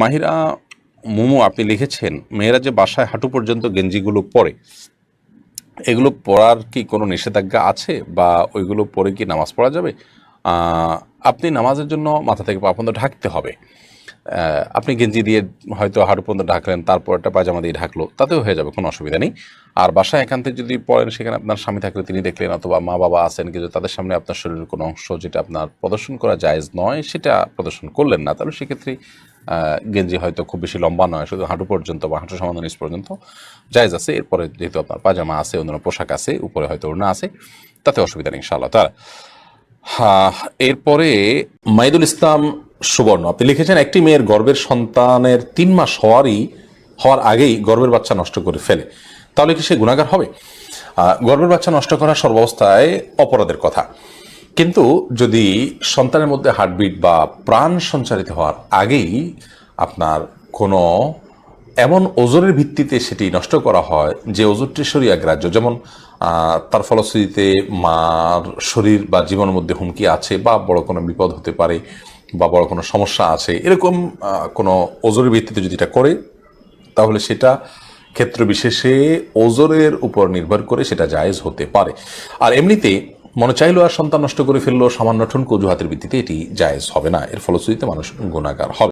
মাহিরা মুমু আপনি লিখেছেন, মেয়েরা যে বাসায় হাঁটু পর্যন্ত গেঞ্জিগুলো পরে, এগুলো পরার কি কোনো নিষেধাজ্ঞা আছে, বা ওইগুলো পরে কি নামাজ পড়া যাবে? আপনি নামাজের জন্য মাথা থেকে পা পর্যন্ত ঢাকতে হবে। আপনি গেঞ্জি দিয়ে হয়তো হাঁটু পর্যন্ত ঢাকলেন, তারপর একটা পায়জামা দিয়ে ঢাকলো, তাতেও হয়ে যাবে, কোনো অসুবিধা নেই। আর বাসায় একান্তে যদি পড়েন, সেখানে আপনার স্বামী থাকলে তিনি দেখলেন, অথবা মা বাবা আছেন, কিন্তু তাদের সামনে আপনার শরীরের কোনো অংশ যেটা আপনার প্রদর্শন করা জায়েজ নয় সেটা প্রদর্শন করলেন না, তাহলে সেক্ষেত্রে গেঞ্জি হয়তো খুব বেশি লম্বা নয়, শুধু হাঁটু পর্যন্ত বা হাঁটু সামান্য নিচ পর্যন্ত জায়েজ আছে। এরপরে যেহেতু আপনার পায়জামা আছে, অন্যান্য পোশাক আছে, উপরে হয়তো ওড়না আছে, তাতে অসুবিধা নেই ইনশাআল্লাহ তাআলা। হ্যাঁ, এরপরে মাইদুল ইসলাম সুবর্ণ আপনি লিখেছেন, একটি মেয়ের গর্ভের সন্তানের 3 মাস হওয়ার আগেই গর্ভের বাচ্চা নষ্ট করে ফেলে, তাহলে কি সে গুনাহগার হবে? গর্ভের বাচ্চা নষ্ট করা সর্বাবস্থায় অপরাধের কথা, কিন্তু যদি সন্তানের মধ্যে হার্টবিট বা প্রাণ সঞ্চারিত হওয়ার আগেই আপনার কোনো এমন ওজোরের ভিত্তিতে সেটি নষ্ট করা হয় যে ওজোরটি শরিয়া গ্রাহ্য, যেমন তার ফলশ্রুতিতে মার শরীর বা জীবনের মধ্যে হুমকি আছে, বা বড় কোনো বিপদ হতে পারে, বা বড় কোনো সমস্যা আছে, এরকম কোনো ওজোরের ভিত্তিতে যদি এটা করে, তাহলে সেটা ক্ষেত্র বিশেষে ওজোরের উপর নির্ভর করে সেটা জায়েজ হতে পারে। আর এমনিতে মনে চাইলো আর সন্তান নষ্ট করে ফেললো সামান্য ঠুনকো অজুহাতের ভিত্তিতে, এটি জায়েজ হবে না, এর ফলশ্রুতিতে মানুষ গুনাহগার হবে।